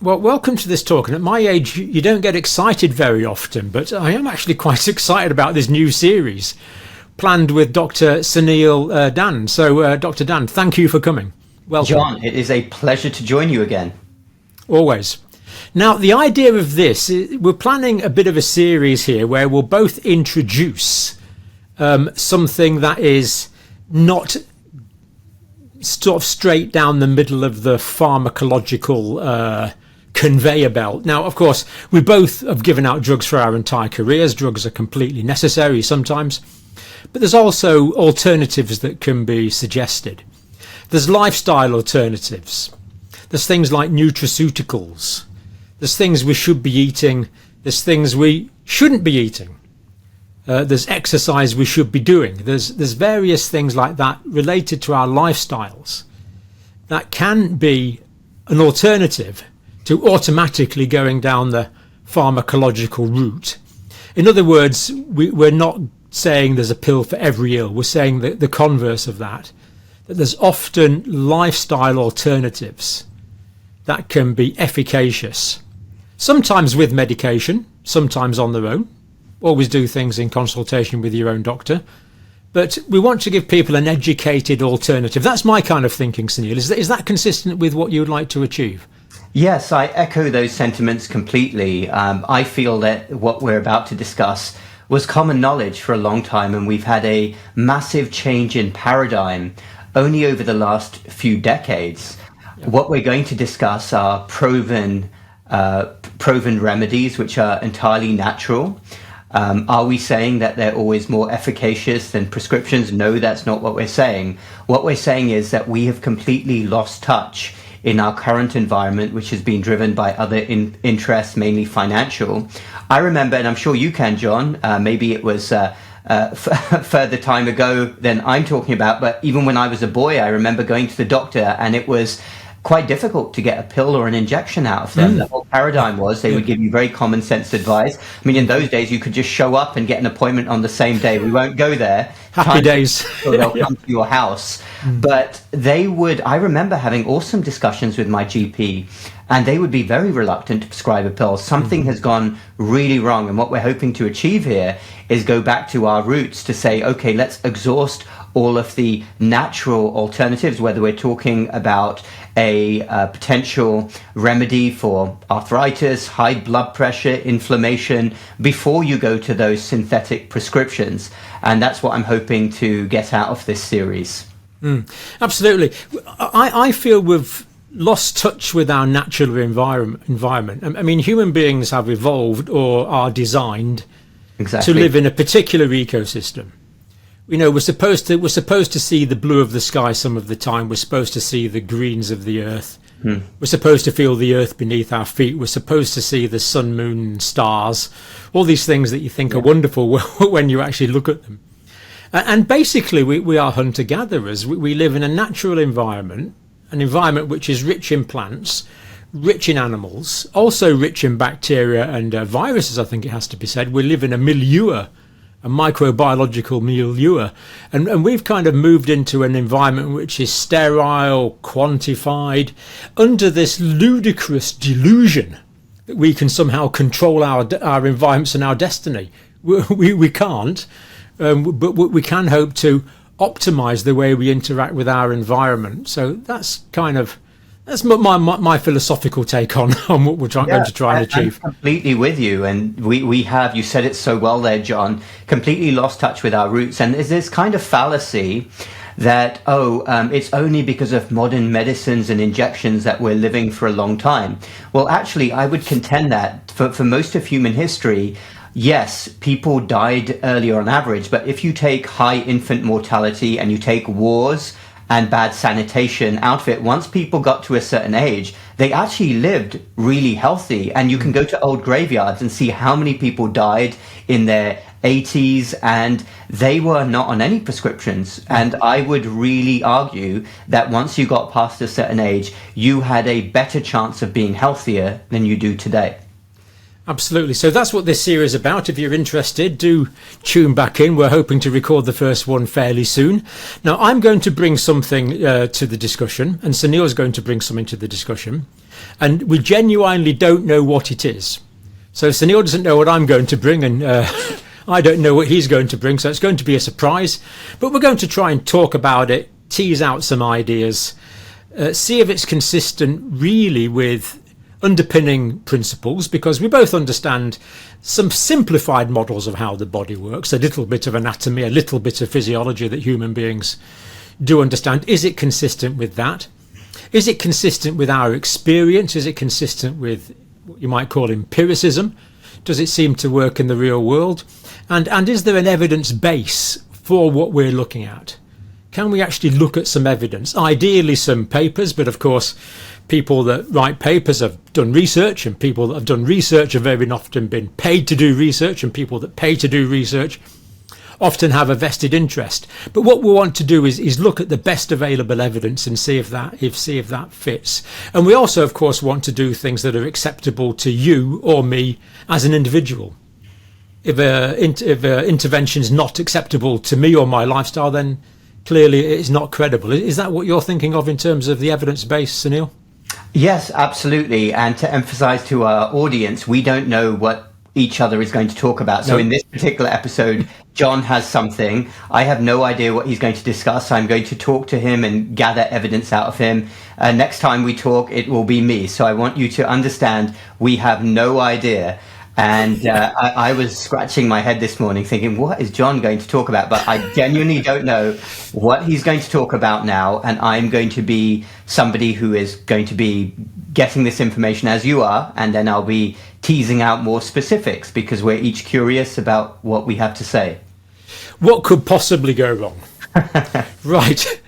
Well, welcome to this talk. And at my age, you don't get excited very often, but I am actually quite excited about this new series planned with Dr. Suneel Dhand. So, Dr. Dhand, thank you for coming. Welcome. John, it is a pleasure to join you again. Always. Now, the idea of this, we're planning a bit of a series here where we'll both introduce something that is not sort of straight down the middle of the pharmacological conveyor belt. Now, of course, we both have given out drugs for our entire careers. Drugs are completely necessary sometimes, but there's also alternatives that can be suggested. There's lifestyle alternatives. There's things like nutraceuticals. There's things we should be eating. There's things we shouldn't be eating. There's exercise we should be doing. There's various things like that related to our lifestyles that can be an alternative to automatically going down the pharmacological route. In other words, we're not saying there's a pill for every ill. We're saying the converse of that there's often lifestyle alternatives that can be efficacious, sometimes with medication, sometimes on their own. Always do things in consultation with your own doctor. But we want to give people an educated alternative. That's my kind of thinking, Suneel. Is that consistent with what you would like to achieve? Yes, I echo those sentiments completely. I feel that what we're about to discuss was common knowledge for a long time, and we've had a massive change in paradigm only over the last few decades. Yeah. What we're going to discuss are proven remedies which are entirely natural. Are we saying that they're always more efficacious than prescriptions? No, that's not what we're saying. What we're saying is that we have completely lost touch in our current environment, which has been driven by other interests, mainly financial. I remember, and I'm sure you can, John, maybe it was further time ago than I'm talking about, but even when I was a boy, I remember going to the doctor and it was quite difficult to get a pill or an injection out of them. The whole paradigm was they would give you very common sense advice. I mean, in those days, you could just show up and get an appointment on the same day. We won't go there. Happy days. Or they'll come to your house. But I remember having awesome discussions with my GP, and they would be very reluctant to prescribe a pill. Something has gone really wrong. And what we're hoping to achieve here is go back to our roots to say, okay, let's exhaust all of the natural alternatives, whether we're talking about a potential remedy for arthritis, high blood pressure, inflammation, before you go to those synthetic prescriptions. And that's what I'm hoping to get out of this series. Absolutely. I feel we've lost touch with our natural environment. I mean, human beings have evolved or are designed to live in a particular ecosystem. You know, we're supposed to see the blue of the sky some of the time. We're supposed to see the greens of the earth. We're supposed to feel the earth beneath our feet. We're supposed to see the sun, moon, and stars. All these things that you think are wonderful when you actually look at them. And basically, we are hunter-gatherers. We live in a natural environment, an environment which is rich in plants, rich in animals, also rich in bacteria and viruses, I think it has to be said. We live in a milieu, a microbiological milieu, and we've kind of moved into an environment which is sterile, quantified, under this ludicrous delusion that we can somehow control our environments and our destiny. We can't, but we can hope to optimize the way we interact with our environment. So that's my philosophical take on what we're going to try and achieve. I'm completely with you. And we have, you said it so well there, John, completely lost touch with our roots. And there's this kind of fallacy that, it's only because of modern medicines and injections that we're living for a long time. Well, actually, I would contend that for most of human history, yes, people died earlier on average. But if you take high infant mortality and you take wars and bad sanitation out of it, once people got to a certain age, they actually lived really healthy. And you can go to old graveyards and see how many people died in their 80s, and they were not on any prescriptions. And I would really argue that once you got past a certain age, you had a better chance of being healthier than you do today. Absolutely. So that's what this series is about. If you're interested, do tune back in. We're hoping to record the first one fairly soon. Now, I'm going to bring something to the discussion, and Suneel is going to bring something to the discussion. and we genuinely don't know what it is. So Suneel doesn't know what I'm going to bring, and I don't know what he's going to bring, so it's going to be a surprise. But we're going to try and talk about it, tease out some ideas, see if it's consistent really with underpinning principles, because we both understand some simplified models of how the body works, a little bit of anatomy, a little bit of physiology that human beings do understand. Is it consistent with that? Is it consistent with our experience? Is it consistent with what you might call empiricism? Does it seem to work in the real world? And is there an evidence base for what we're looking at? Can we actually look at some evidence? Ideally some papers, but of course people that write papers have done research, and people that have done research have very often been paid to do research, and people that pay to do research often have a vested interest. But what we want to do is look at the best available evidence and see if that fits. And we also, of course, want to do things that are acceptable to you or me as an individual. If intervention is not acceptable to me or my lifestyle, then clearly it is not credible. Is that what you're thinking of in terms of the evidence base, Suneel? Yes, absolutely. And to emphasize to our audience, we don't know what each other is going to talk about. So in this particular episode, John has something. I have no idea what he's going to discuss. I'm going to talk to him and gather evidence out of him. Next time we talk, it will be me. So I want you to understand we have no idea. And I was scratching my head this morning thinking, what is John going to talk about? But I genuinely don't know what he's going to talk about now. And I'm going to be somebody who is going to be getting this information as you are. And then I'll be teasing out more specifics because we're each curious about what we have to say. What could possibly go wrong? Right.